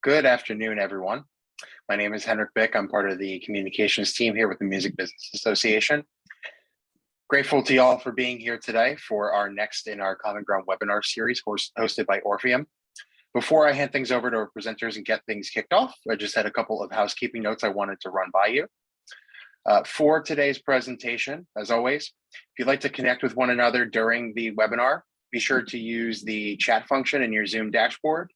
Good afternoon, everyone. My name is Henrik Bick. I'm part of the communications team here with the Music Business Association. Grateful to y'all for being here today for our next in our Common Ground webinar series hosted by Orfium. Before I hand things over to our presenters and get things kicked off, I just had a couple of housekeeping notes I wanted to run by you. For today's presentation, as always, if you'd like to connect with one another during the webinar, be sure to use the chat function in your Zoom dashboard.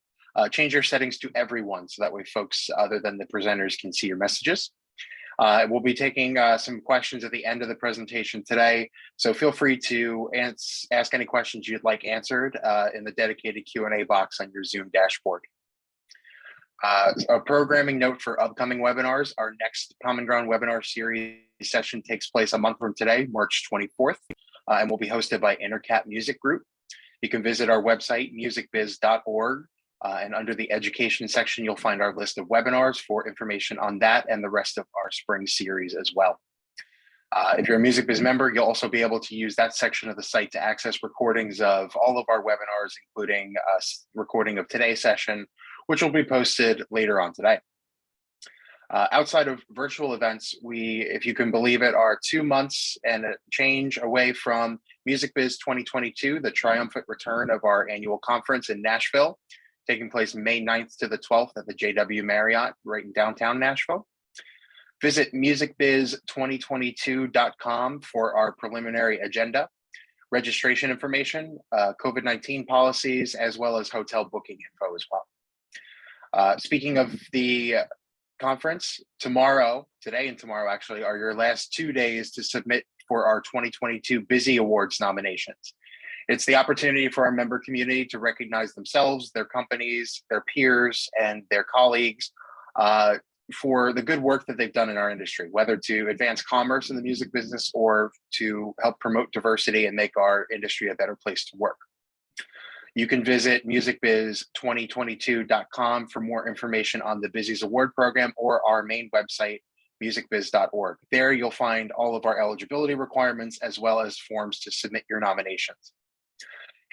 Change your settings to everyone so that way folks other than the presenters can see your messages. We'll be taking some questions at the end of the presentation today, so feel free to ask any questions you'd like answered in the dedicated Q&A box on your Zoom dashboard. A programming note for upcoming webinars: our next Common Ground webinar series session takes place a month from today, March 24th, and will be hosted by Intercat Music Group. You can visit our website, musicbiz.org. And under the education section, you'll find our list of webinars for information on that and the rest of our spring series as well. If you're a Music Biz member, you'll also be able to use that section of the site to access recordings of all of our webinars, including a recording of today's session, which will be posted later on today. Outside of virtual events, we, if you can believe it, are 2 months and a change away from Music Biz 2022, the triumphant return of our annual conference in Nashville, taking place May 9th to the 12th at the JW Marriott right in downtown Nashville. Visit musicbiz2022.com for our preliminary agenda, registration information, COVID-19 policies, as well as hotel booking info as well. Speaking of the conference, today and tomorrow actually, are your last 2 days to submit for our 2022 Busy Awards nominations. It's the opportunity for our member community to recognize themselves, their companies, their peers, and their colleagues for the good work that they've done in our industry, whether to advance commerce in the music business or to help promote diversity and make our industry a better place to work. You can visit musicbiz2022.com for more information on the Busy's Award program or our main website, musicbiz.org. There you'll find all of our eligibility requirements as well as forms to submit your nominations.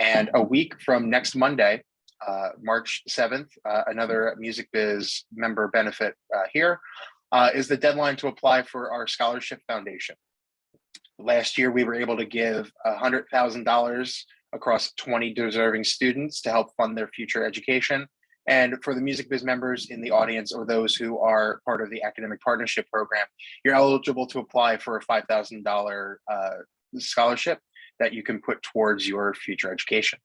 And a week from next Monday, March 7th, another Music Biz member benefit here, is the deadline to apply for our scholarship foundation. Last year, we were able to give $100,000 across 20 deserving students to help fund their future education. And for the Music Biz members in the audience or those who are part of the academic partnership program, you're eligible to apply for a $5,000 scholarship that you can put towards your future education.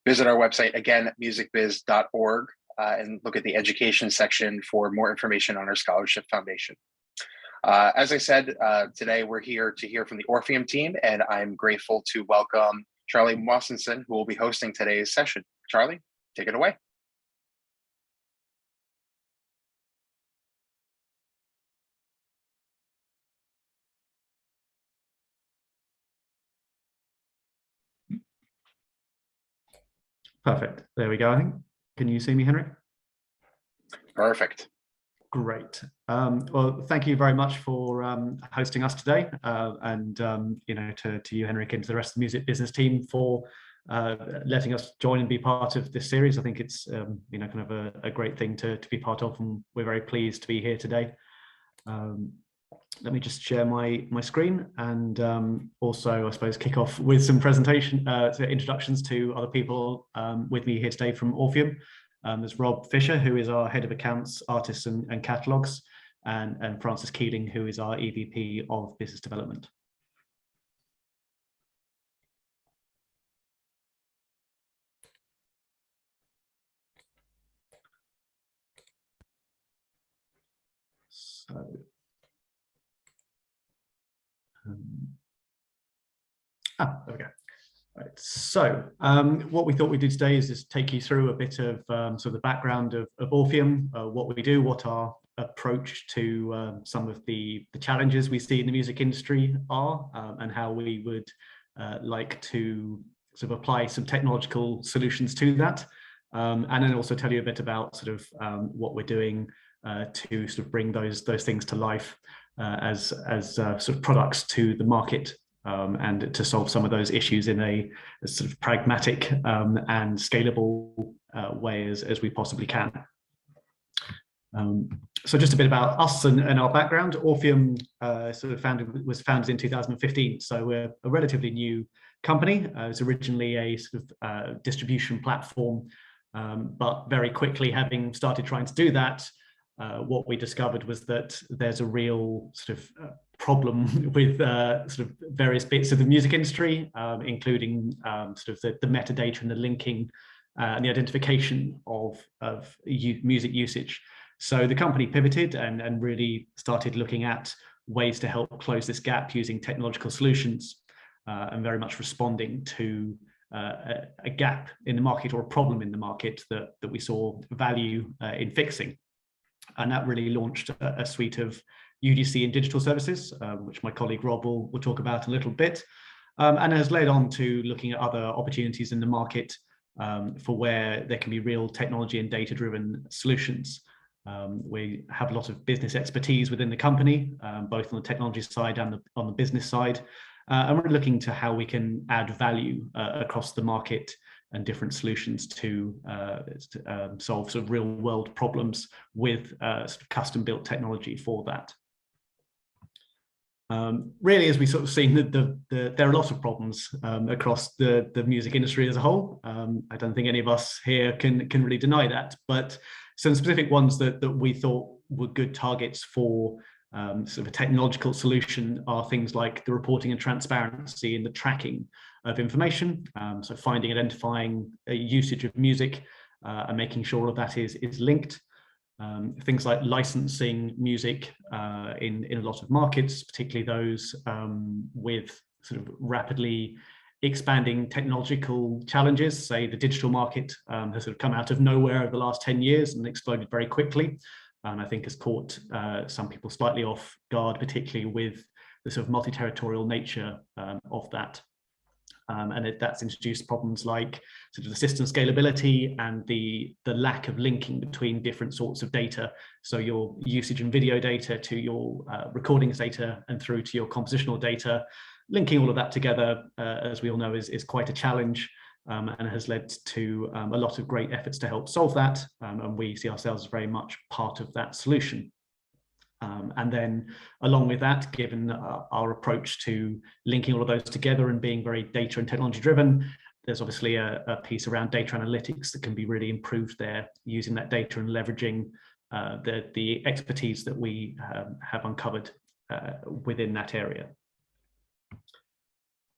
Visit our website again at musicbiz.org and look at the education section for more information on our scholarship foundation. As I said, today we're here to hear from the Orfium team, and I'm grateful to welcome Charlie Mossinson, who will be hosting today's session. Charlie, take it away. Perfect. There we go, I think. Can you see me, Henrik? Perfect. Great. Well, thank you very much for hosting us today, and you know, to you, Henrik, and to the rest of the music business team for letting us join and be part of this series. I think it's you know, kind of a great thing to be part of, and we're very pleased to be here today. Let me just share my screen and also, I suppose, kick off with some introductions to other people with me here today from Orfium. There's Rob Fisher, who is our Head of Accounts, Artists and Catalogs, and Francis Keeling, who is our EVP of Business Development. So, there we go. Right. So what we thought we'd do today is just take you through a bit of sort of the background of Orfium, what we do, what our approach to some of the challenges we see in the music industry are, and how we would like to sort of apply some technological solutions to that, and then also tell you a bit about sort of what we're doing to sort of bring those things to life as sort of products to the market, and to solve some of those issues in a sort of pragmatic and scalable way as we possibly can. So just a bit about us and our background. Orfium was founded in 2015, so we're a relatively new company. It was originally a sort of distribution platform, but very quickly, having started trying to do that, what we discovered was that there's a real sort of problem with sort of various bits of the music industry, including sort of the metadata and the linking and the identification of music usage. So the company pivoted and really started looking at ways to help close this gap using technological solutions, and very much responding to a gap in the market or a problem in the market that we saw value in fixing. And that really launched a suite of UGC and digital services, which my colleague Rob will talk about a little bit, and has led on to looking at other opportunities in the market for where there can be real technology and data-driven solutions. We have a lot of business expertise within the company, both on the technology side and on the business side, and we're looking to how we can add value across the market and different solutions to solve sort of real-world problems with sort of custom-built technology for that. Really, as we sort of seen, there are lots of problems across the music industry as a whole. I don't think any of us here can really deny that, but some specific ones that we thought were good targets for sort of a technological solution are things like the reporting and transparency and the tracking of information. So finding, identifying usage of music and making sure all of that is linked. Things like licensing music in a lot of markets, particularly those with sort of rapidly expanding technological challenges. Say the digital market has sort of come out of nowhere over the last 10 years and exploded very quickly. And I think has caught some people slightly off guard, particularly with the sort of multi-territorial nature of that. And that's introduced problems like sort of the system scalability and the lack of linking between different sorts of data. So your usage and video data to your recordings data and through to your compositional data, linking all of that together, as we all know, is quite a challenge, and has led to a lot of great efforts to help solve that. And we see ourselves as very much part of that solution. And then along with that, given our approach to linking all of those together and being very data and technology driven, there's obviously a piece around data analytics that can be really improved there, using that data and leveraging the expertise that we have uncovered within that area.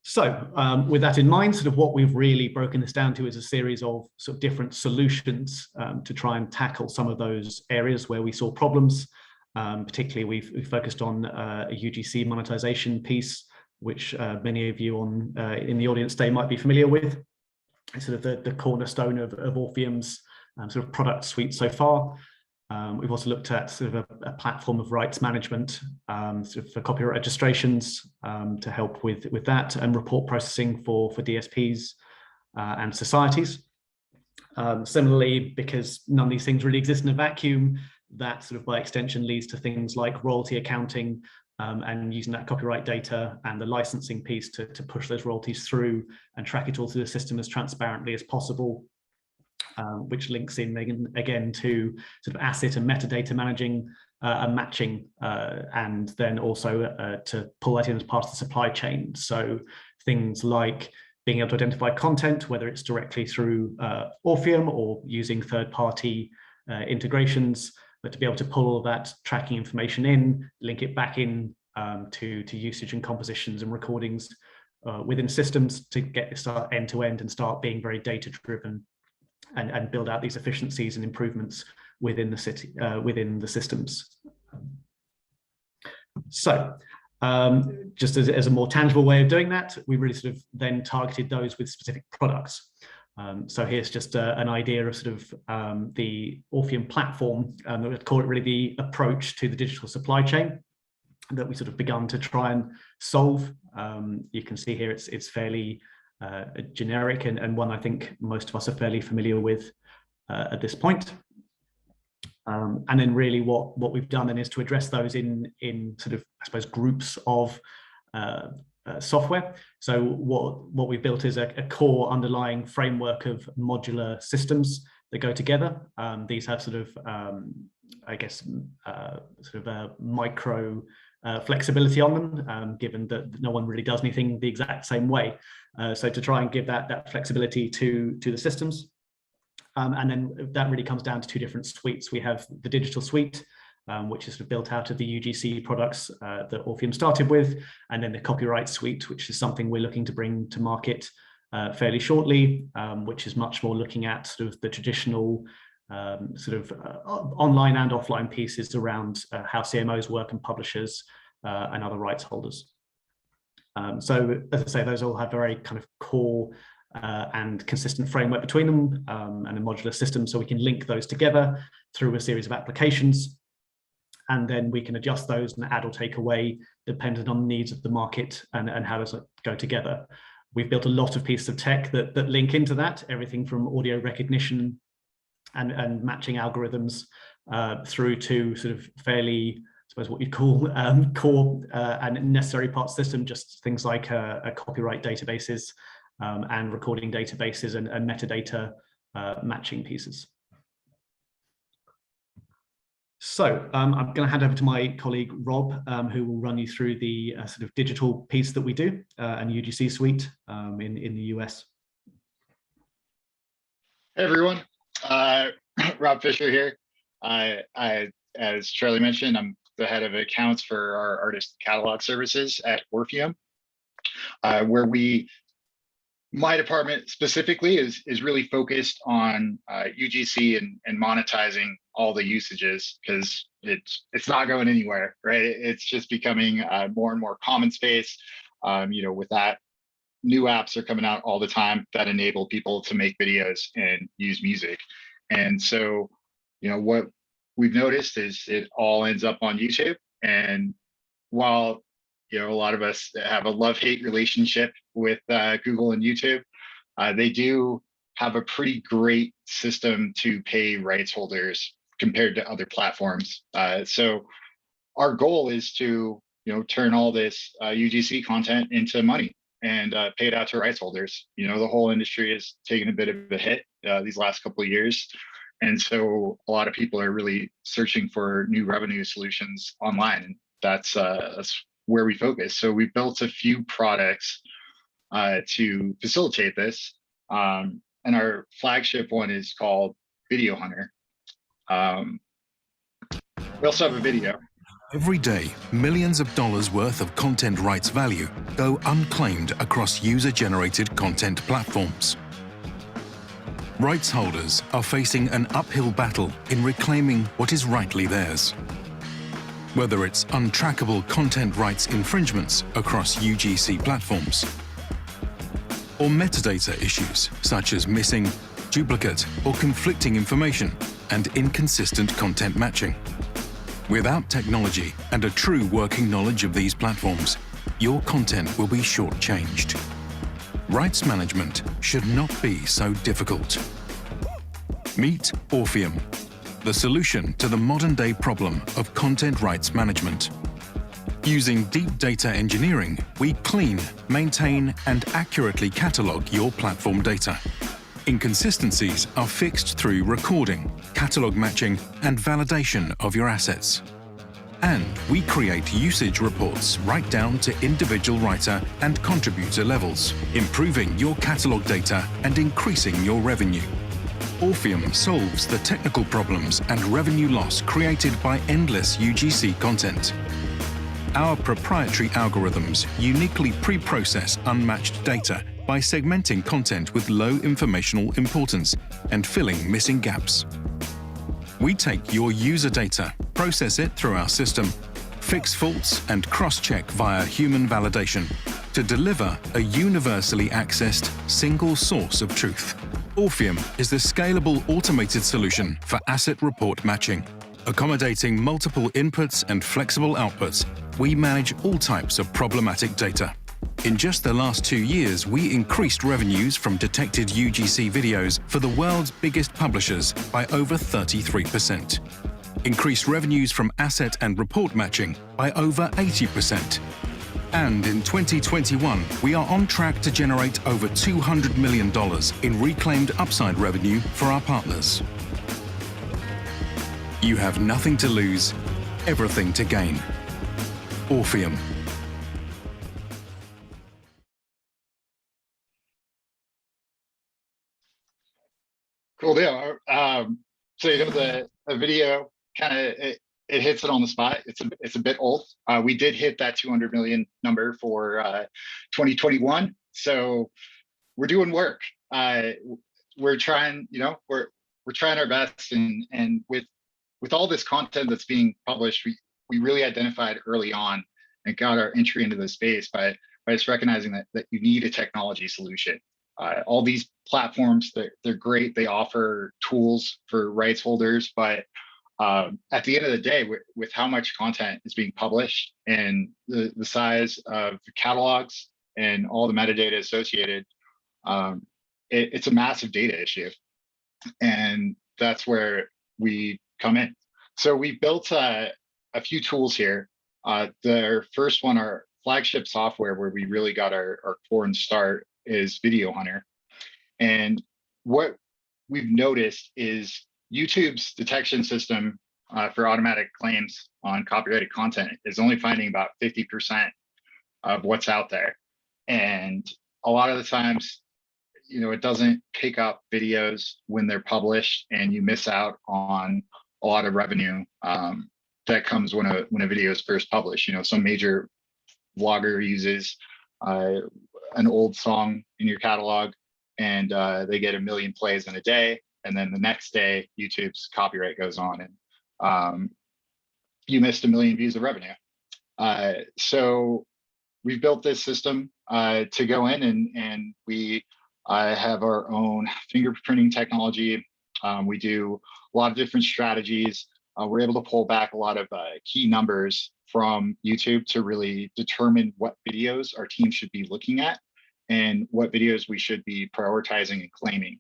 So with that in mind, sort of what we've really broken this down to is a series of sort of different solutions to try and tackle some of those areas where we saw problems. Particularly, we've focused on a UGC monetization piece, which many of you in the audience today might be familiar with. It's sort of the cornerstone of Orfium's sort of product suite so far. We've also looked at sort of a platform of rights management sort of for copyright registrations to help with that, and report processing for DSPs and societies. Similarly, because none of these things really exist in a vacuum, that sort of by extension leads to things like royalty accounting and using that copyright data and the licensing piece to push those royalties through and track it all through the system as transparently as possible, which links in again to sort of asset and metadata managing and matching, and then also to pull that in as part of the supply chain. So things like being able to identify content, whether it's directly through Orfium or using third-party integrations, but to be able to pull all of that tracking information in, link it back in to usage and compositions and recordings within systems to get this start end to end and start being very data driven and build out these efficiencies and improvements within the systems. So just as a more tangible way of doing that, we really sort of then targeted those with specific products. So here's just an idea of sort of the Orfium platform, we'd call it really the approach to the digital supply chain that we sort of begun to try and solve. You can see here it's fairly generic and one I think most of us are fairly familiar with at this point. And then really what we've done then is to address those in sort of, I suppose, groups of software. So what we've built is a core underlying framework of modular systems that go together. These have sort of I guess, sort of a micro flexibility on them, given that no one really does anything the exact same way. So to try and give that flexibility to the systems. And then that really comes down to two different suites. We have the digital suite, which is sort of built out of the UGC products that Orfium started with, and then the copyright suite, which is something we're looking to bring to market fairly shortly, which is much more looking at sort of the traditional online and offline pieces around how CMOs work and publishers and other rights holders. So as I say, those all have very kind of core and consistent framework between them, and a modular system, so we can link those together through a series of applications, and then we can adjust those and add or take away depending on the needs of the market and how does it go together. We've built a lot of pieces of tech that link into that, everything from audio recognition and matching algorithms through to sort of fairly, I suppose what you'd call core and necessary parts system, just things like copyright databases and recording databases and metadata matching pieces. So I'm going to hand over to my colleague Rob, who will run you through the sort of digital piece that we do and UGC suite in the US. Hey everyone, Rob Fisher here. As Charlie mentioned, I'm the head of accounts for our artist catalog services at Orfium, where my department specifically is really focused on UGC and monetizing all the usages, because it's not going anywhere, right? It's just becoming more and more common space. With that, new apps are coming out all the time that enable people to make videos and use music. And so, what we've noticed is it all ends up on YouTube. And while a lot of us have a love-hate relationship with Google and YouTube, they do have a pretty great system to pay rights holders compared to other platforms. So our goal is to turn all this UGC content into money and pay it out to rights holders. The whole industry has taken a bit of a hit these last couple of years. And so a lot of people are really searching for new revenue solutions online. And that's where we focus. So we built a few products to facilitate this. And our flagship one is called Video Hunter. We also have a video. Every day, millions of dollars worth of content rights value go unclaimed across user-generated content platforms. Rights holders are facing an uphill battle in reclaiming what is rightly theirs. Whether it's untrackable content rights infringements across UGC platforms, or metadata issues such as missing, duplicate, or conflicting information and inconsistent content matching. Without technology and a true working knowledge of these platforms, your content will be shortchanged. Rights management should not be so difficult. Meet Orfium, the solution to the modern-day problem of content rights management. Using deep data engineering, we clean, maintain, and accurately catalog your platform data. Inconsistencies are fixed through recording, catalog matching, and validation of your assets. And we create usage reports right down to individual writer and contributor levels, improving your catalog data and increasing your revenue. Orfium solves the technical problems and revenue loss created by endless UGC content. Our proprietary algorithms uniquely pre-process unmatched data by segmenting content with low informational importance and filling missing gaps. We take your user data, process it through our system, fix faults and cross-check via human validation to deliver a universally accessed single source of truth. Orfium is the scalable automated solution for asset report matching. Accommodating multiple inputs and flexible outputs, we manage all types of problematic data. In just the last 2 years, we increased revenues from detected UGC videos for the world's biggest publishers by over 33%. Increased revenues from asset and report matching by over 80%. And in 2021, we are on track to generate over $200 million in reclaimed upside revenue for our partners. You have nothing to lose, everything to gain. Orfium. Cool deal. So the video kind of it hits it on the spot. It's a bit old. We did hit that 200 million number for 2021. So we're doing work. We're trying, we're trying our best, and with all this content that's being published, we really identified early on and got our entry into the space by just recognizing that you need a technology solution. All these platforms, they're great. They offer tools for rights holders, but at the end of the day, with how much content is being published and the size of the catalogs and all the metadata associated, it's a massive data issue. And that's where we come in. So we built a few tools here. The first one, our flagship software, where we really got our core and start, is Video Hunter. And what we've noticed is YouTube's detection system for automatic claims on copyrighted content is only finding about 50% of what's out there. And a lot of the times, it doesn't pick up videos when they're published, and you miss out on a lot of revenue that comes when a video is first published. Some major vlogger uses an old song in your catalog, and they get 1 million plays in a day, and then the next day YouTube's copyright goes on, and you missed 1 million views of revenue. So we've built this system to go in, and we have our own fingerprinting technology. We do a lot of different strategies. We're able to pull back a lot of key numbers from YouTube to really determine what videos our team should be looking at and what videos we should be prioritizing and claiming.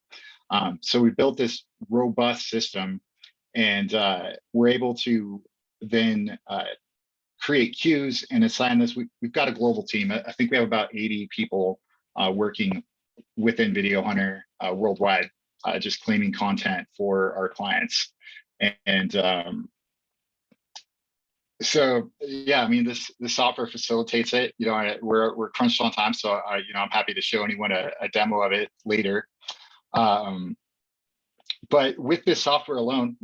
So we built this robust system, and we're able to then create queues and assign this. We've got a global team. I think we have about 80 people working within Video Hunter worldwide, just claiming content for our clients. And so, yeah, I mean, this software facilitates it. We're crunched on time, so I'm happy to show anyone a demo of it later. But with this software alone,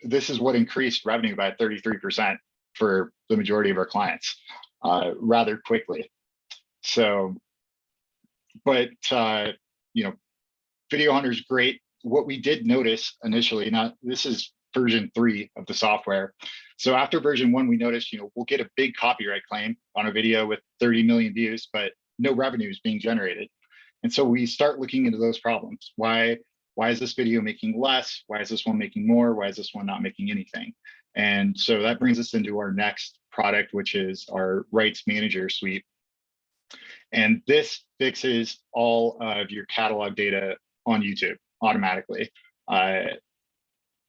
this is what increased revenue by 33% for the majority of our clients rather quickly. So, but Video Hunter is great. What we did notice initially, this is version 3 of the software. So after version 1, we noticed, we'll get a big copyright claim on a video with 30 million views, but no revenue is being generated. And so we start looking into those problems. Why is this video making less? Why is this one making more? Why is this one not making anything? And so that brings us into our next product, which is our Rights Manager suite. And this fixes all of your catalog data on YouTube automatically.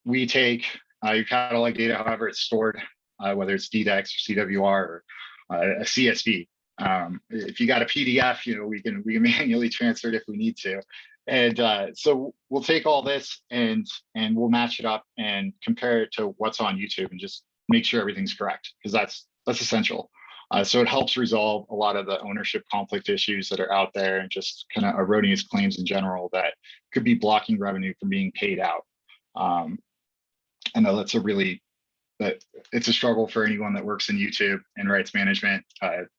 We take your catalog data, however it's stored, whether it's DDEX or CWR or a CSV. If you got a PDF, we can manually transfer it if we need to. And so we'll take all this and we'll match it up and compare it to what's on YouTube and just make sure everything's correct, because that's essential. So it helps resolve a lot of the ownership conflict issues that are out there, and just kind of erroneous claims in general that could be blocking revenue from being paid out. I know that's it's a struggle for anyone that works in YouTube and rights management.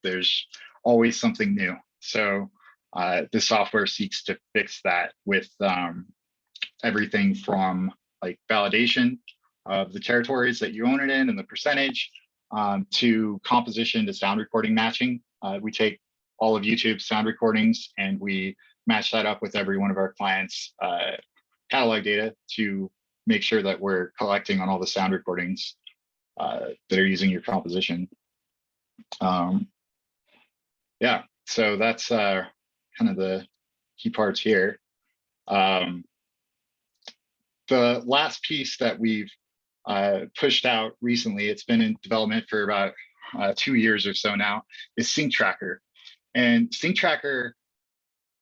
There's always something new. So the software seeks to fix that with everything from like validation of the territories that you own it in and the percentage, to composition to sound recording matching. We take all of YouTube's sound recordings and we match that up with every one of our clients' catalog data to make sure that we're collecting on all the sound recordings that are using your composition. Yeah, so that's kind of the key parts here. The last piece that we've pushed out recently, it's been in development for about 2 years or so now, is Sync Tracker. And Sync Tracker,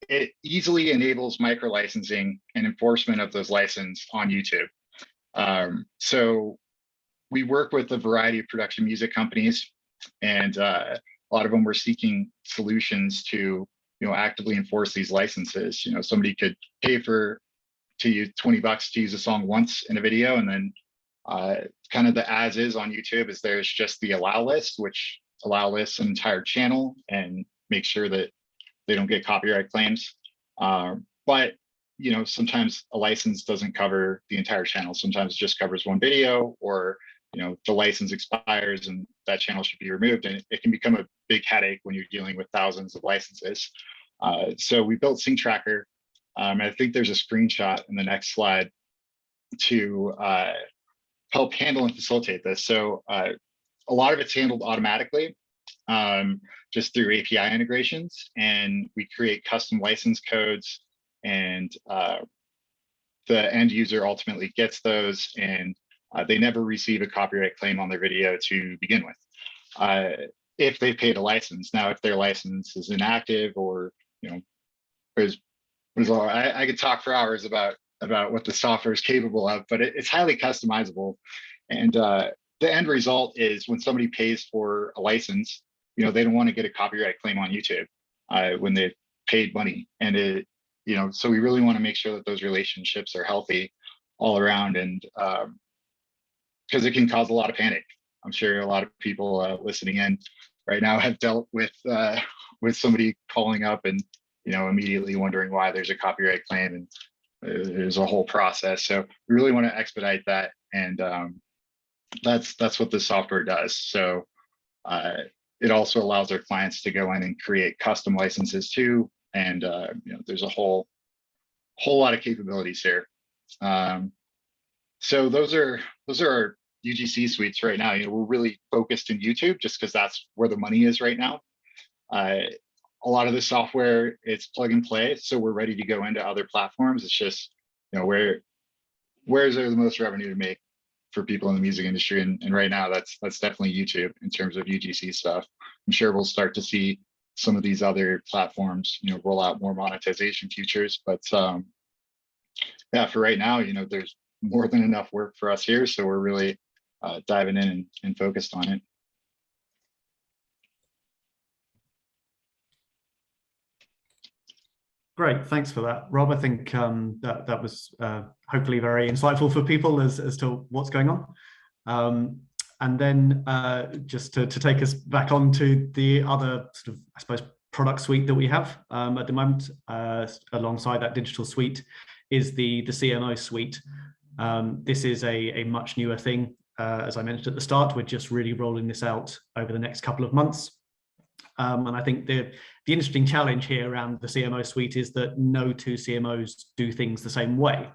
it easily enables micro licensing and enforcement of those licenses on YouTube. So we work with a variety of production music companies, and a lot of them were seeking solutions to, actively enforce these licenses. Somebody could pay to use $20 to use a song once in a video, and then kind of the as is on YouTube is there's just the allow list, which allow lists an entire channel and make sure that they don't get copyright claims. But sometimes a license doesn't cover the entire channel. Sometimes it just covers one video, or the license expires and that channel should be removed, and it can become a big headache when you're dealing with thousands of licenses. So we built Sync Tracker. I think there's a screenshot in the next slide to help handle and facilitate this. So a lot of it's handled automatically, just through API integrations, and we create custom license codes, and the end user ultimately gets those, and they never receive a copyright claim on their video to begin with, if they paid a license. Now, if their license is inactive, or I could talk for hours about what the software is capable of, but it's highly customizable. And the end result is when somebody pays for a license, they don't want to get a copyright claim on YouTube when they've paid money. And so we really want to make sure that those relationships are healthy all around, and because it can cause a lot of panic. I'm sure a lot of people listening in right now have dealt with somebody calling up and immediately wondering why there's a copyright claim, and there's a whole process. So we really want to expedite that, and that's what this software does. So it also allows our clients to go in and create custom licenses too, and there's a whole lot of capabilities here. So those are our UGC suites right now. We're really focused in YouTube just because that's where the money is right now. A lot of the software, it's plug and play, so we're ready to go into other platforms. It's just, where is there the most revenue to make for people in the music industry? And right now, that's definitely YouTube in terms of UGC stuff. I'm sure we'll start to see some of these other platforms, roll out more monetization features. But yeah, for right now, there's more than enough work for us here, so we're really diving in and focused on it. Great, thanks for that, Rob. I think that was hopefully very insightful for people as to what's going on. And then just to take us back on to the other sort of, I suppose, product suite that we have at the moment, alongside that digital suite, is the CMO suite. This is a much newer thing. As I mentioned at the start, we're just really rolling this out over the next couple of months. And I think the interesting challenge here around the CMO suite is that no two CMOs do things the same way.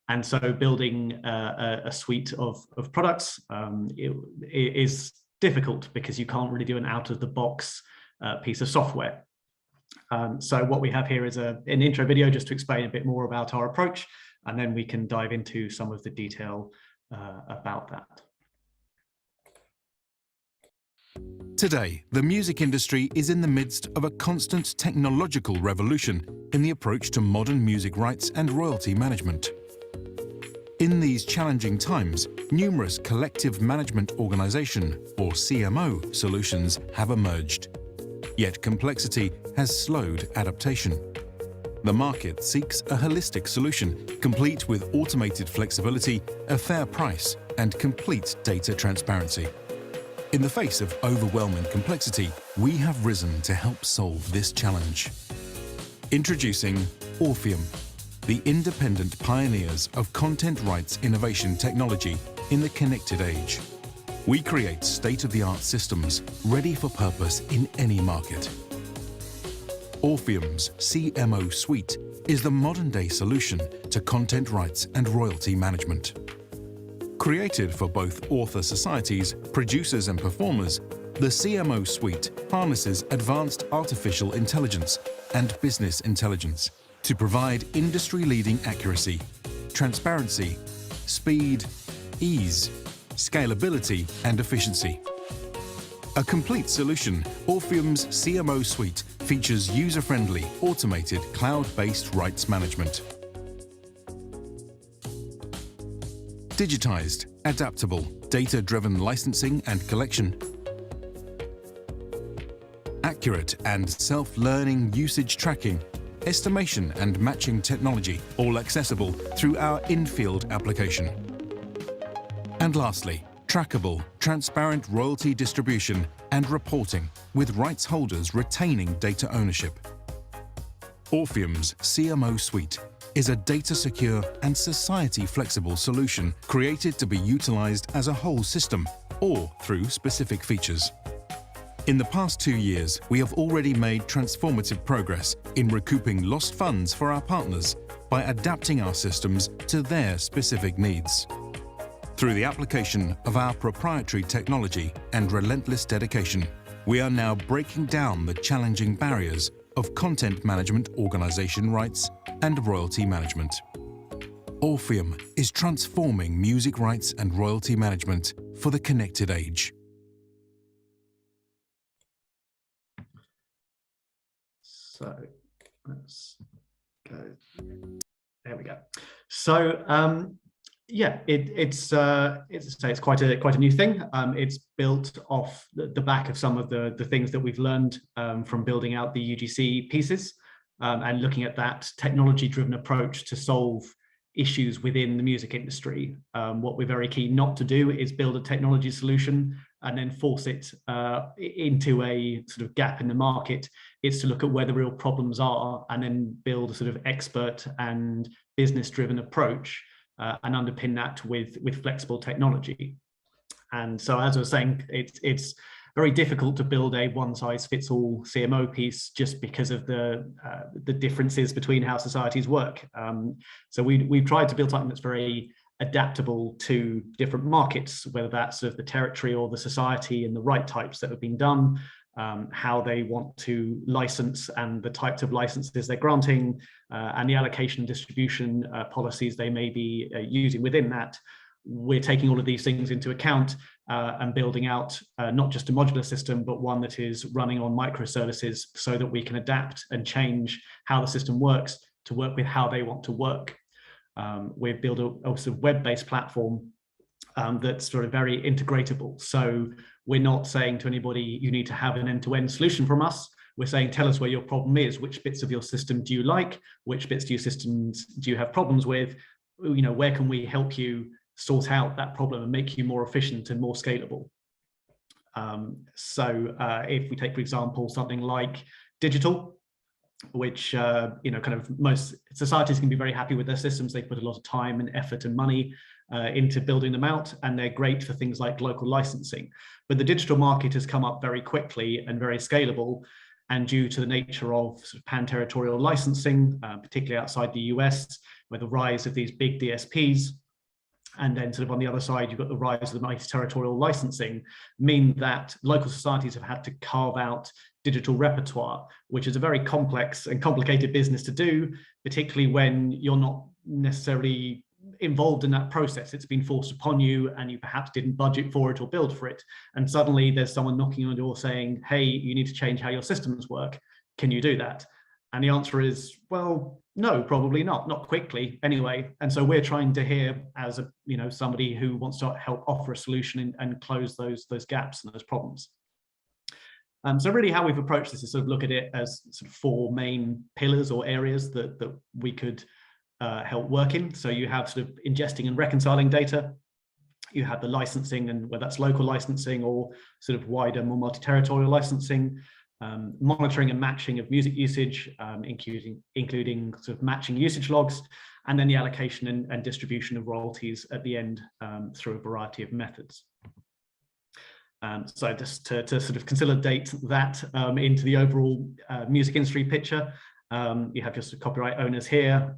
And so building a suite of products is difficult because you can't really do an out-of-the-box piece of software. So what we have here is an intro video just to explain a bit more about our approach, and then we can dive into some of the detail about that. Today, the music industry is in the midst of a constant technological revolution in the approach to modern music rights and royalty management. In these challenging times, numerous collective management organization, or CMO, solutions have emerged. Yet complexity has slowed adaptation. The market seeks a holistic solution, complete with automated flexibility, a fair price, and complete data transparency. In the face of overwhelming complexity, we have risen to help solve this challenge. Introducing Orfium, the independent pioneers of content rights innovation technology in the connected age. We create state-of-the-art systems ready for purpose in any market. Orfium's CMO suite is the modern-day solution to content rights and royalty management. Created for both author societies, producers and performers, the CMO suite harnesses advanced artificial intelligence and business intelligence to provide industry-leading accuracy, transparency, speed, ease, scalability and efficiency. A complete solution, Orfium's CMO suite features user-friendly, automated, cloud-based rights management. Digitized adaptable, data-driven licensing and collection, accurate and self-learning usage tracking, estimation and matching technology, all accessible through our in-field application. And lastly, trackable, transparent royalty distribution and reporting, with rights holders retaining data ownership. Orfium's CMO Suite is a data-secure and society-flexible solution created to be utilized as a whole system or through specific features. In the past 2 years, we have already made transformative progress in recouping lost funds for our partners by adapting our systems to their specific needs. Through the application of our proprietary technology and relentless dedication, we are now breaking down the challenging barriers of content management organization rights and royalty management. Orfium is transforming music rights and royalty management for the connected age. So let's go. There we go. So yeah, it's quite a new thing. It's built off the back of some of the things that we've learned from building out the UGC pieces and looking at that technology-driven approach to solve issues within the music industry. What we're very keen not to do is build a technology solution and then force it into a sort of gap in the market. It's to look at where the real problems are and then build a sort of expert and business-driven approach and underpin that with flexible technology. And so, as I was saying, it's very difficult to build a one-size-fits-all CMO piece just because of the differences between how societies work. So we've tried to build something that's very adaptable to different markets, whether that's sort of the territory or the society and the right types that have been done, how they want to license and the types of licenses they're granting, and the allocation and distribution policies they may be using within that. We're taking all of these things into account and building out not just a modular system, but one that is running on microservices so that we can adapt and change how the system works to work with how they want to work. We've built a sort of web-based platform that's sort of very integratable. So we're not saying to anybody, you need to have an end-to-end solution from us. We're saying, tell us where your problem is. Which bits of your system do you like? Which bits do you have problems with? You know, where can we help you sort out that problem and make you more efficient and more scalable? If we take, for example, something like digital, which you know, kind of most societies can be very happy with their systems. They put a lot of time and effort and money into building them out, and they're great for things like local licensing. But the digital market has come up very quickly and very scalable, and due to the nature of sort of pan-territorial licensing, particularly outside the US, where the rise of these big DSPs, and then sort of on the other side, you've got the rise of the multi-territorial licensing, mean that local societies have had to carve out digital repertoire, which is a very complex and complicated business to do, particularly when you're not necessarily involved in that process. It's been forced upon you and you perhaps didn't budget for it or build for it. And suddenly there's someone knocking on your door saying, hey, you need to change how your systems work. Can you do that? And the answer is, well, no, probably not quickly anyway. And so we're trying to hear, as a, you know, somebody who wants to help offer a solution and close those gaps and those problems. So really how we've approached this is sort of look at it as sort of 4 main pillars or areas that we could help work in. So you have sort of ingesting and reconciling data. You have the licensing, and whether that's local licensing or sort of wider, more multi-territorial licensing. Monitoring and matching of music usage, including sort of matching usage logs, and then the allocation and distribution of royalties at the end through a variety of methods. So just to sort of consolidate that into the overall music industry picture, you have your copyright owners here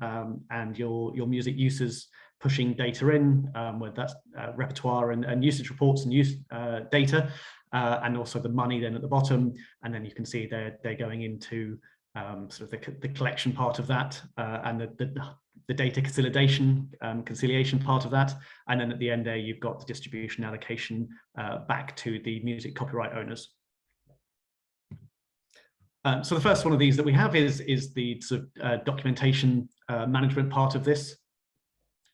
and your music users pushing data in, whether that's repertoire and usage reports and use data. And also the money then at the bottom, and then you can see they're going into sort of the collection part of that, and the data conciliation part of that, and then at the end there you've got the distribution allocation back to the music copyright owners. So the first one of these that we have is the sort of documentation management part of this.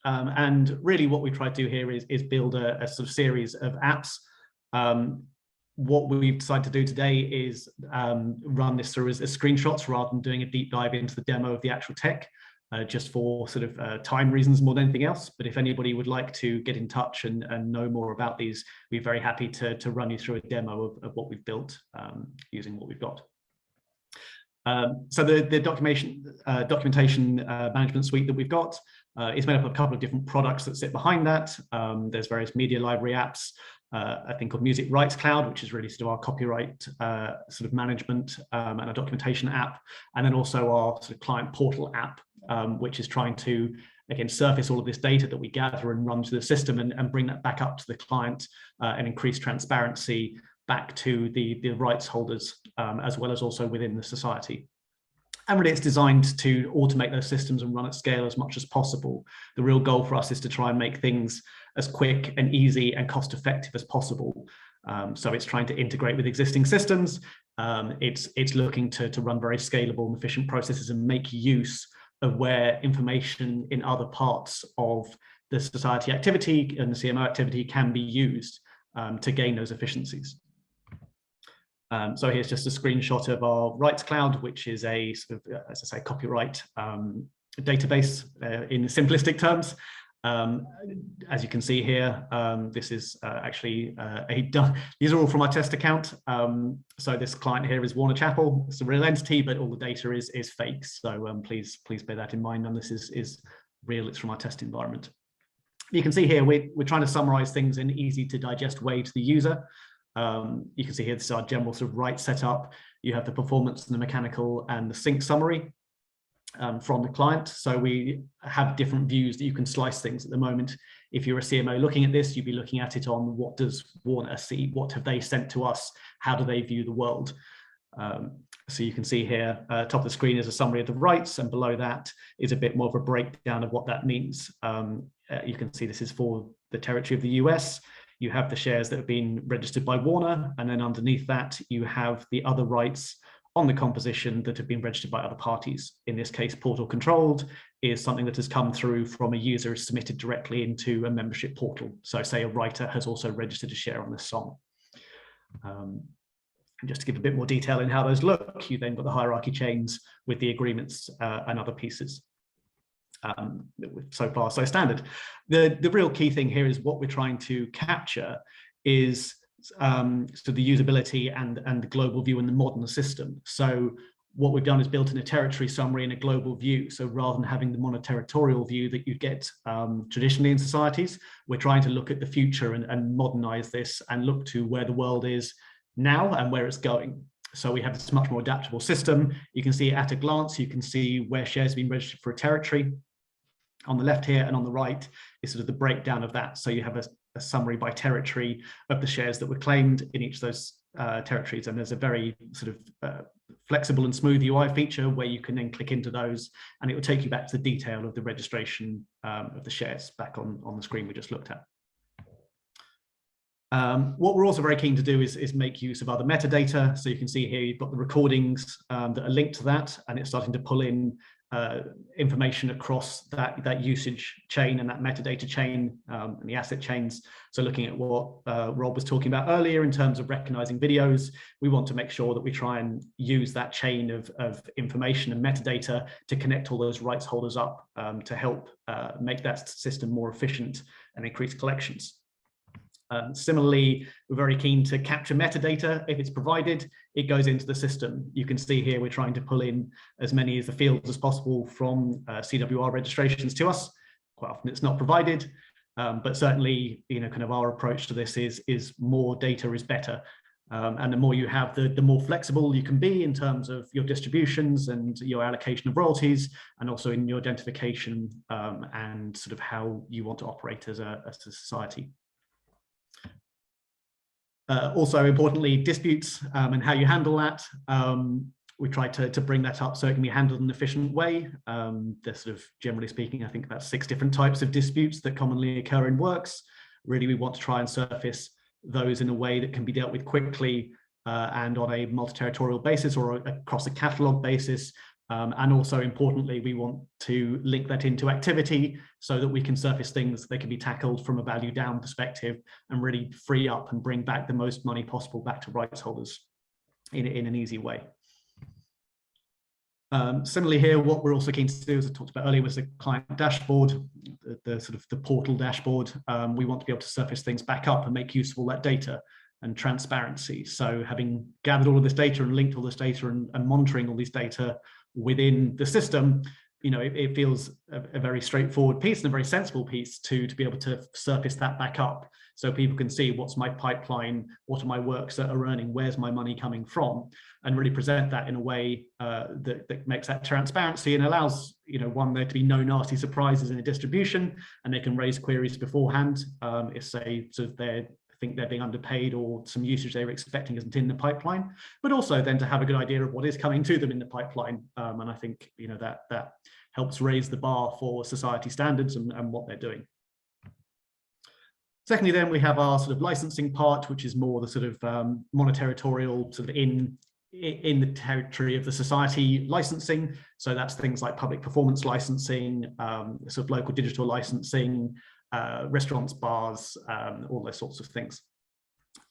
And really what we try to do here is build a sort of series of apps. What we've decided to do today is run this through as screenshots rather than doing a deep dive into the demo of the actual tech, just for sort of time reasons more than anything else. But if anybody would like to get in touch and know more about these, we're very happy to run you through a demo of what we've built using what we've got. So the documentation management suite that we've got is made up of a couple of different products that sit behind that. There's various media library apps, I think called Music Rights Cloud, which is really sort of our copyright sort of management and a documentation app, and then also our sort of client portal app, which is trying to, again, surface all of this data that we gather and run through the system and bring that back up to the client and increase transparency back to the rights holders, as well as also within the society. And really it's designed to automate those systems and run at scale as much as possible. The real goal for us is to try and make things as quick and easy and cost effective as possible. So it's trying to integrate with existing systems. It's looking to run very scalable and efficient processes and make use of where information in other parts of the society activity and the CMO activity can be used to gain those efficiencies. So here's just a screenshot of our Rights Cloud, which is a sort of, as I say, copyright database in simplistic terms. As you can see here, this is actually these are all from our test account. So this client here is Warner Chappell. It's a real entity, but all the data is fake. So please bear that in mind. And this is real. It's from our test environment. You can see here we're trying to summarize things in an easy to digest way to the user. You can see here, this is our general sort of rights setup. You have the performance and the mechanical and the sync summary from the client. So we have different views that you can slice things at the moment. If you're a CMO looking at this, you'd be looking at it on what does Warner see? What have they sent to us? How do they view the world? So you can see here, top of the screen is a summary of the rights, and below that is a bit more of a breakdown of what that means. You can see this is for the territory of the US. You have the shares that have been registered by Warner, and then underneath that, you have the other rights on the composition that have been registered by other parties. In this case, portal controlled is something that has come through from a user submitted directly into a membership portal. So say a writer has also registered a share on this song. And just to give a bit more detail in how those look, you then got the hierarchy chains with the agreements and other pieces. So far, so standard. The real key thing here is what we're trying to capture is so the usability and the global view in the modern system. So what we've done is built in a territory summary and a global view. So rather than having the monoterritorial view that you get traditionally in societies, we're trying to look at the future and modernize this and look to where the world is now and where it's going. So we have this much more adaptable system. You can see at a glance, you can see where shares have been registered for a territory. On the left here and on the right is sort of the breakdown of that. So you have a summary by territory of the shares that were claimed in each of those territories. And there's a very sort of flexible and smooth UI feature where you can then click into those and it will take you back to the detail of the registration of the shares back on the screen we just looked at. What we're also very keen to do is make use of other metadata. So you can see here, you've got the recordings that are linked to that, and it's starting to pull in information across that usage chain and that metadata chain and the asset chains. So looking at what Rob was talking about earlier in terms of recognizing videos, we want to make sure that we try and use that chain of information and metadata to connect all those rights holders up to help make that system more efficient and increase collections. Similarly, we're very keen to capture metadata. If it's provided, it goes into the system. You can see here we're trying to pull in as many of the fields as possible from CWR registrations to us. Quite often it's not provided, but certainly, kind of our approach to this is more data is better. And the more you have, the more flexible you can be in terms of your distributions and your allocation of royalties, and also in your identification and sort of how you want to operate as a society. Also importantly, disputes and how you handle that. We try to bring that up so it can be handled in an efficient way. There's sort of, generally speaking, I think about 6 different types of disputes that commonly occur in works. Really, we want to try and surface those in a way that can be dealt with quickly and on a multi-territorial basis or across a catalog basis, And also importantly, we want to link that into activity so that we can surface things that can be tackled from a value down perspective and really free up and bring back the most money possible back to rights holders in an easy way. Similarly here, what we're also keen to do, as I talked about earlier, was the client dashboard, the sort of the portal dashboard. We want to be able to surface things back up and make use of all that data and transparency. So having gathered all of this data and linked all this data and monitoring all these data within the system, you know, it feels a very straightforward piece and a very sensible piece to be able to surface that back up so people can see what's my pipeline, what are my works that are earning, where's my money coming from, and really present that in a way that makes that transparency and allows, you know, one, there to be no nasty surprises in a distribution, and they can raise queries beforehand if, say, sort of think they're being underpaid or some usage they were expecting isn't in the pipeline, but also then to have a good idea of what is coming to them in the pipeline. And I think, you know, that helps raise the bar for society standards and what they're doing. Secondly, then we have our sort of licensing part, which is more the sort of monoterritorial, sort of in the territory of the society licensing. So that's things like public performance licensing, sort of local digital licensing, restaurants, bars, all those sorts of things.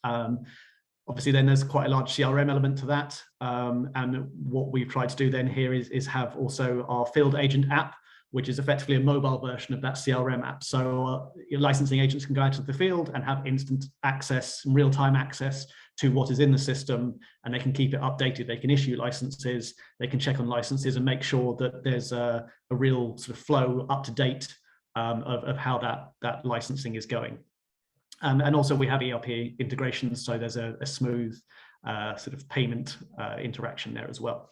Obviously, then there's quite a large CRM element to that. And what we've tried to do then here is have also our field agent app, which is effectively a mobile version of that CRM app. So your licensing agents can go out to the field and have instant access, real-time access to what is in the system, and they can keep it updated. They can issue licenses, they can check on licenses and make sure that there's a real sort of flow up to date of how that licensing is going. And also we have ERP integrations, so there's a smooth sort of payment interaction there as well.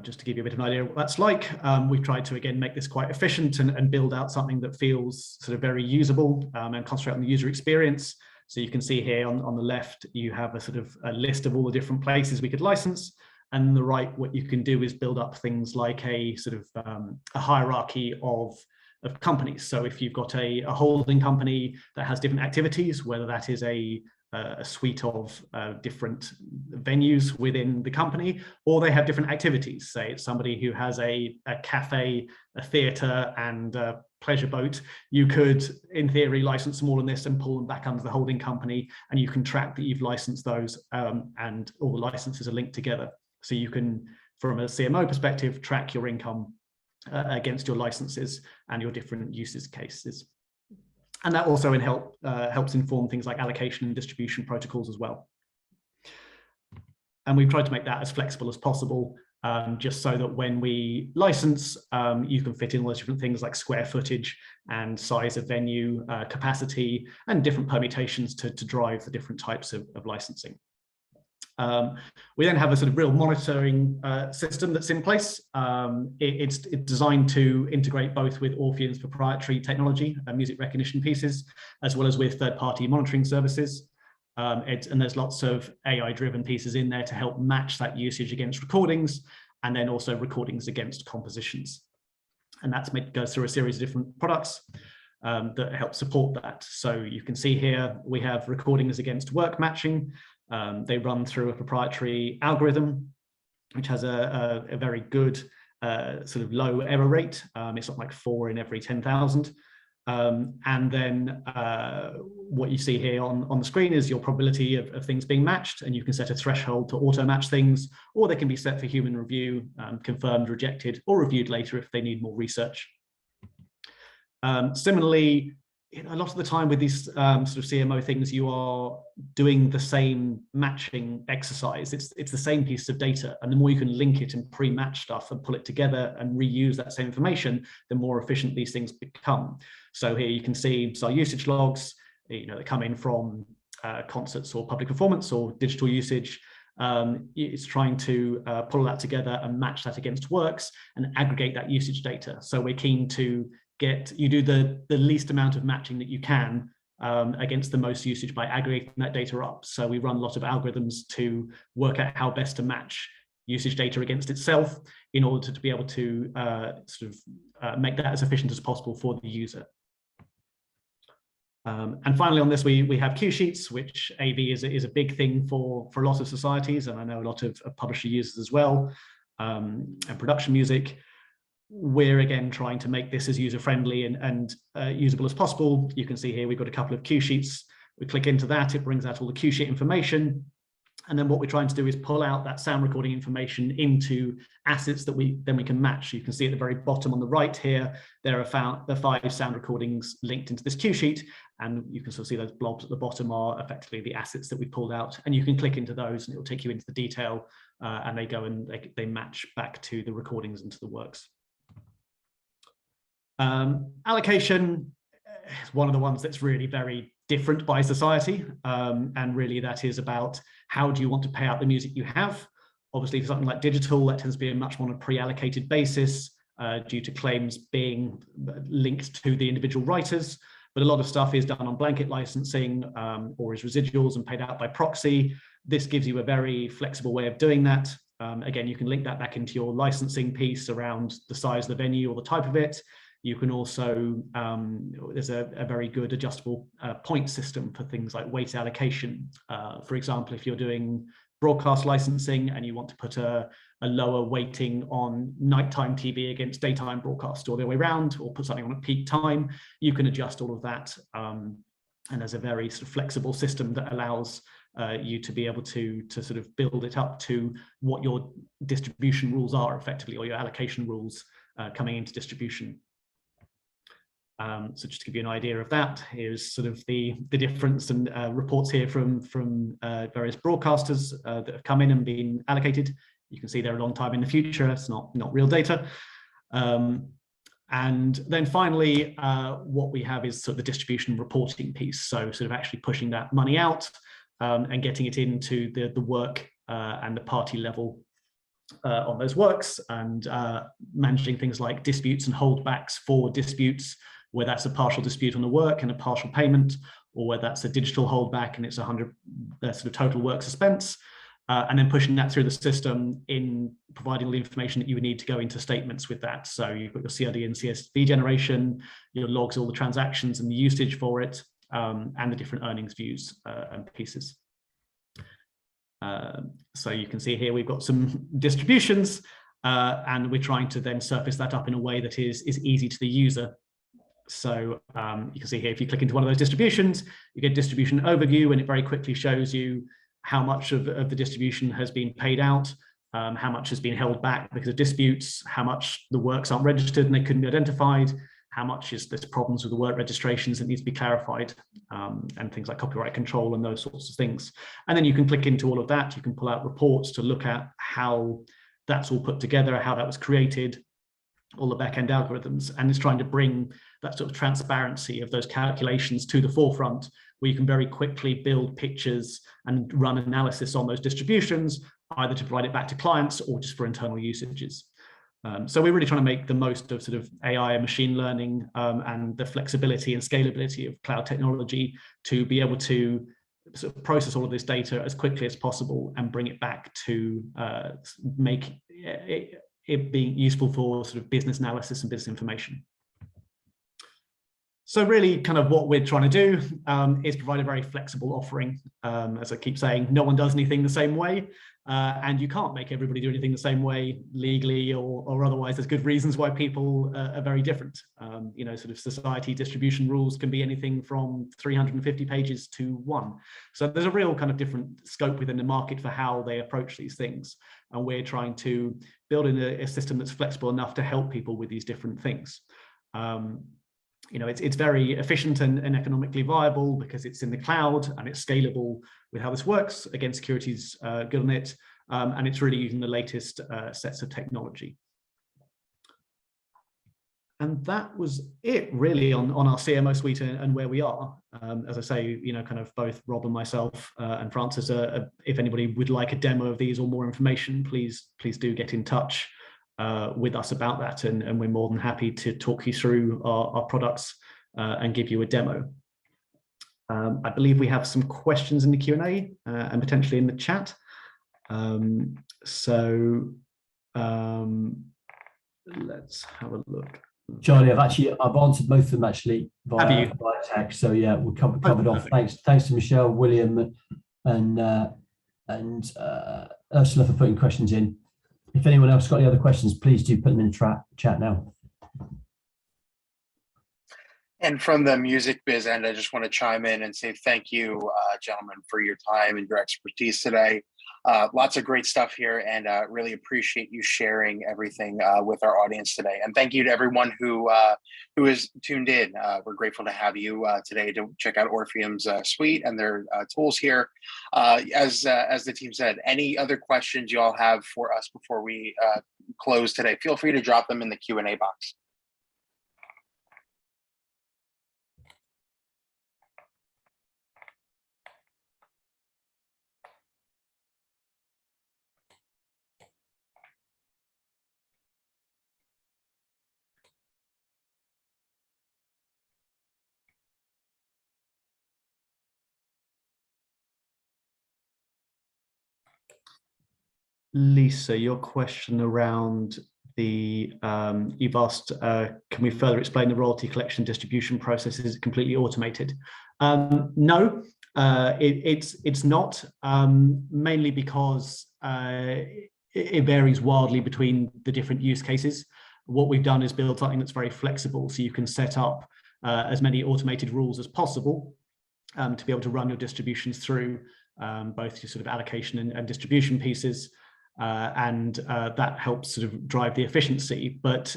Just to give you a bit of an idea of what that's like, we've tried to, again, make this quite efficient and build out something that feels sort of very usable and concentrate on the user experience. So you can see here on the left, you have a sort of a list of all the different places we could license. And on the right, what you can do is build up things like a sort of a hierarchy of companies. So if you've got a holding company that has different activities, whether that is a suite of different venues within the company, or they have different activities. Say it's somebody who has a cafe, a theatre, and a pleasure boat. You could, in theory, license them all in this and pull them back under the holding company, and you can track that you've licensed those, and all the licenses are linked together. So you can, from a CMO perspective, track your income against your licenses and your different uses cases. And that also helps inform things like allocation and distribution protocols as well. And we've tried to make that as flexible as possible, just so that when we license, you can fit in all those different things like square footage and size of venue, capacity, and different permutations to drive the different types of licensing. We then have a sort of real monitoring system that's in place. It's designed to integrate both with Orfium's proprietary technology and music recognition pieces, as well as with third-party monitoring services. And there's lots of AI-driven pieces in there to help match that usage against recordings, and then also recordings against compositions. And that's goes through a series of different products that help support that. So you can see here, we have recordings against work matching. They run through a proprietary algorithm, which has a very good sort of low error rate. It's not like 4 in every 10,000. And then what you see here on the screen is your probability of things being matched, and you can set a threshold to auto match things, or they can be set for human review, confirmed, rejected, or reviewed later if they need more research. Similarly, a lot of the time with these sort of CMO things, you are doing the same matching exercise. It's the same piece of data, and the more you can link it and pre-match stuff and pull it together and reuse that same information, the more efficient these things become. So here you can see our usage logs, that come in from concerts or public performance or digital usage. It's trying to pull that together and match that against works and aggregate that usage data. So we're keen to you do the least amount of matching that you can against the most usage by aggregating that data up. So we run a lot of algorithms to work out how best to match usage data against itself in order to be able to make that as efficient as possible for the user. And finally on this, we have cue sheets, which AV is a big thing for a lot of societies, and I know a lot of publisher users as well, and production music. We're again trying to make this as user-friendly and usable as possible. You can see here we've got a couple of cue sheets. We click into that, it brings out all the cue sheet information. And then what we're trying to do is pull out that sound recording information into assets that we can match. You can see at the very bottom on the right here, there are the 5 sound recordings linked into this cue sheet. And you can sort of see those blobs at the bottom are effectively the assets that we pulled out. And you can click into those and it will take you into the detail, and they go and they match back to the recordings and to the works. Allocation is one of the ones that's really very different by society, and really that is about how do you want to pay out the music you have. Obviously for something like digital, that tends to be much more on a pre-allocated basis due to claims being linked to the individual writers, but a lot of stuff is done on blanket licensing or as residuals and paid out by proxy. This gives you a very flexible way of doing that. Again, you can link that back into your licensing piece around the size of the venue or the type of it. You can also, there's a very good adjustable point system for things like weight allocation. For example, if you're doing broadcast licensing and you want to put a lower weighting on nighttime TV against daytime broadcast, or the other way around, or put something on at peak time, you can adjust all of that. And there's a very sort of flexible system that allows you to be able to sort of build it up to what your distribution rules are effectively, or your allocation rules coming into distribution. So just to give you an idea of that, here's sort of the difference and reports here from various broadcasters that have come in and been allocated. You can see they're a long time in the future. It's not real data. And then finally, what we have is sort of the distribution reporting piece. So sort of actually pushing that money out and getting it into the work and the party level on those works, and managing things like disputes and holdbacks for disputes, where that's a partial dispute on the work and a partial payment, or where that's a digital holdback and it's 100 sort of total work suspense, and then pushing that through the system in providing all the information that you would need to go into statements with that. So you've got your CRD and CSV generation, your logs, all the transactions and the usage for it, and the different earnings views and pieces. So you can see here we've got some distributions, and we're trying to then surface that up in a way that is easy to the user. So you can see here, if you click into one of those distributions, you get distribution overview, and it very quickly shows you how much of the distribution has been paid out, how much has been held back because of disputes, how much the works aren't registered and they couldn't be identified, how much is there's problems with the work registrations that needs to be clarified, and things like copyright control and those sorts of things. And then you can click into all of that. You can pull out reports to look at how that's all put together, how that was created, all the back-end algorithms, and it's trying to bring that sort of transparency of those calculations to the forefront, where you can very quickly build pictures and run analysis on those distributions, either to provide it back to clients or just for internal usages. So we're really trying to make the most of sort of AI and machine learning and the flexibility and scalability of cloud technology to be able to sort of process all of this data as quickly as possible and bring it back to make it being useful for sort of business analysis and business information. So really kind of what we're trying to do is provide a very flexible offering. As I keep saying, no one does anything the same way, and you can't make everybody do anything the same way legally or otherwise. There's good reasons why people are very different. You know, sort of society distribution rules can be anything from 350 pages to 1. So there's a real kind of different scope within the market for how they approach these things. And we're trying to build in a system that's flexible enough to help people with these different things. You know, it's very efficient and economically viable because it's in the cloud and it's scalable with how this works. Again, security's good on it, and it's really using the latest sets of technology. And that was it really on our CMO suite and where we are. As I say, you know, kind of both Rob and myself and Francis, if anybody would like a demo of these or more information, please do get in touch with us about that, and we're more than happy to talk you through our products and give you a demo. I believe we have some questions in the Q&A and potentially in the chat. Let's have a look. Charlie, I've answered most of them actually Have you? via text. So yeah, we're covered off. Perfect. Thanks to Michelle, William, and Ursula for putting questions in. If anyone else got any other questions, please do put them in the chat now. And from the music biz end, I just want to chime in and say thank you, gentlemen, for your time and your expertise today. Lots of great stuff here, and really appreciate you sharing everything with our audience today. And thank you to everyone who is tuned in. We're grateful to have you today to check out Orfium's suite and their tools here. As the team said, any other questions you all have for us before we close today, feel free to drop them in the Q&A box. Lisa, your question around the, you've asked, can we further explain the royalty collection distribution process is completely automated? No, it's not, mainly because it varies wildly between the different use cases. What we've done is build something that's very flexible, so you can set up as many automated rules as possible to be able to run your distributions through both your sort of allocation and distribution pieces. And that helps sort of drive the efficiency, but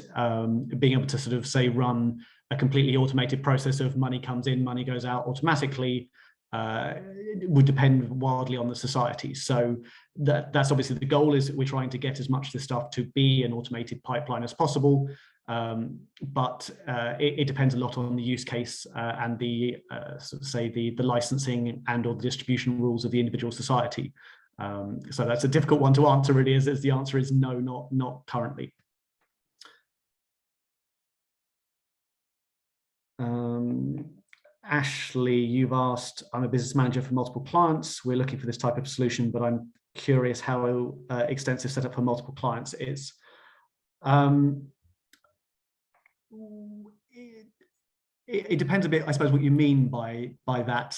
being able to sort of say run a completely automated process of money comes in, money goes out automatically would depend wildly on the society. So that's obviously the goal, is we're trying to get as much of this stuff to be an automated pipeline as possible. But it depends a lot on the use case and the sort of say the licensing and or the distribution rules of the individual society. So that's a difficult one to answer, really, as the answer is no, not currently. Ashley, you've asked, I'm a business manager for multiple clients. We're looking for this type of solution, but I'm curious how extensive setup for multiple clients is. It depends a bit, I suppose, what you mean by that.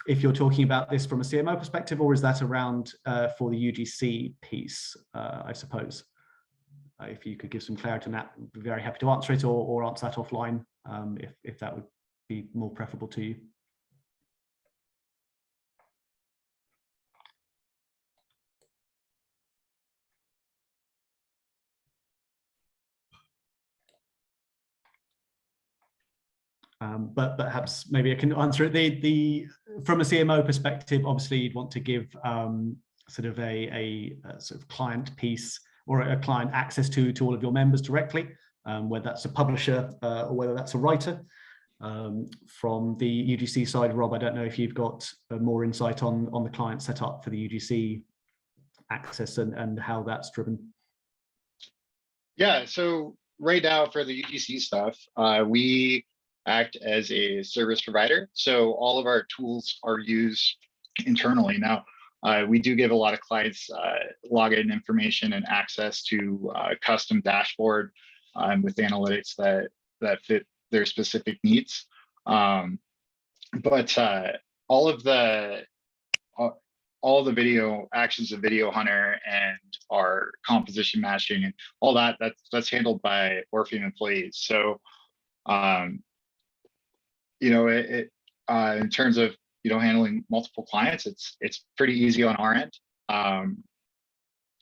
If you're talking about this from a CMO perspective, or is that around for the UGC piece, I suppose? If you could give some clarity on that, I'd be very happy to answer it, or answer that offline, if that would be more preferable to you. But perhaps maybe I can answer it. From a CMO perspective, obviously you'd want to give sort of a sort of client piece or a client access to all of your members directly, whether that's a publisher or whether that's a writer. From the UGC side, Rob, I don't know if you've got more insight on the client setup for the UGC access and how that's driven. Yeah, so right now for the UGC stuff, we act as a service provider. So all of our tools are used internally. Now, we do give a lot of clients login information and access to a custom dashboard with analytics that fit their specific needs. But all the video actions of Video Hunter and our composition matching and all that's handled by Orfium employees. So you know, in terms of handling multiple clients, it's pretty easy on our end.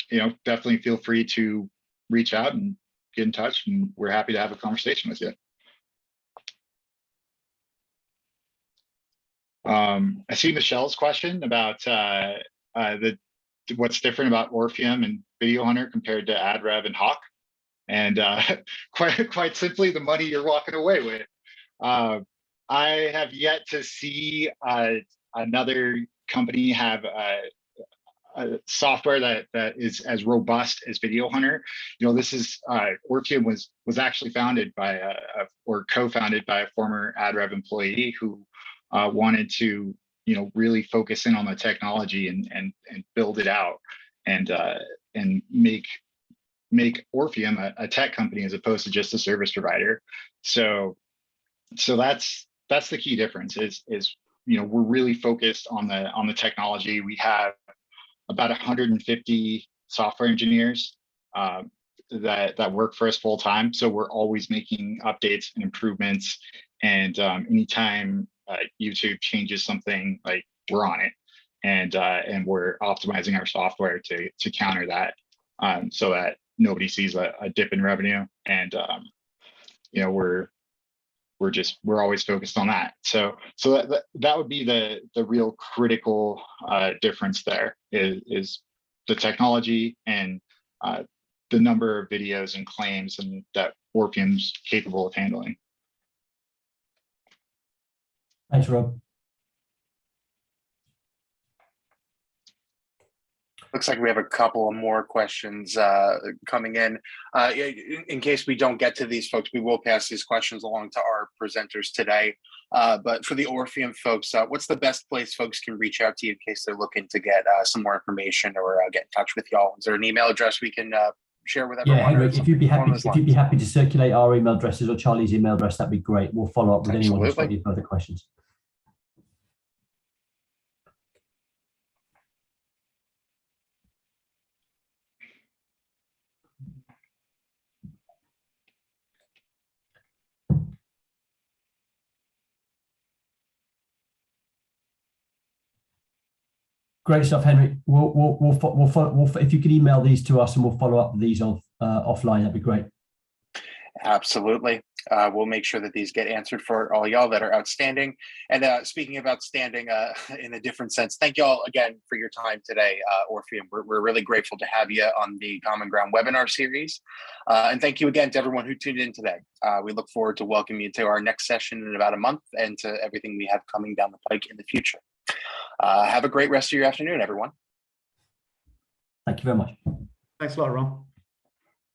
You know, definitely feel free to reach out and get in touch, and we're happy to have a conversation with you. I see Michelle's question about what's different about Orfium and Video Hunter compared to AdRev and Hawk, and quite simply, the money you're walking away with. I have yet to see another company have a software that is as robust as Video Hunter. You know, this is Orfium was actually founded by or co-founded by a former AdRev employee who wanted to really focus in on the technology and build it out and make make Orfium a tech company as opposed to just a service provider. So that's the key difference is we're really focused on the technology. We have about 150 software engineers that work for us full time. So we're always making updates and improvements. And anytime YouTube changes something, like, we're on it, and we're optimizing our software to counter that, so that nobody sees a dip in revenue. And we're always focused on that. So that would be the real critical difference there is the technology and the number of videos and claims and that Orfium's capable of handling. Thanks, Rob. Looks like we have a couple of more questions coming in. In case we don't get to these folks, we will pass these questions along to our presenters today. But for the Orfium folks, what's the best place folks can reach out to you in case they're looking to get some more information or get in touch with y'all? Is there an email address we can share with everyone? Yeah, Henrik, if you'd be happy to circulate our email addresses or Charlie's email address, that'd be great. We'll follow up with anyone who's got any further questions. Great stuff, Henrik. If you could email these to us and we'll follow up with these offline, that'd be great. Absolutely. We'll make sure that these get answered for all y'all that are outstanding. And speaking of outstanding in a different sense, thank y'all again for your time today, Orfium. We're really grateful to have you on the Common Ground webinar series. And thank you again to everyone who tuned in today. We look forward to welcoming you to our next session in about a month and to everything we have coming down the pike in the future. Have a great rest of your afternoon, everyone. Thank you very much. Thanks a lot, Ron.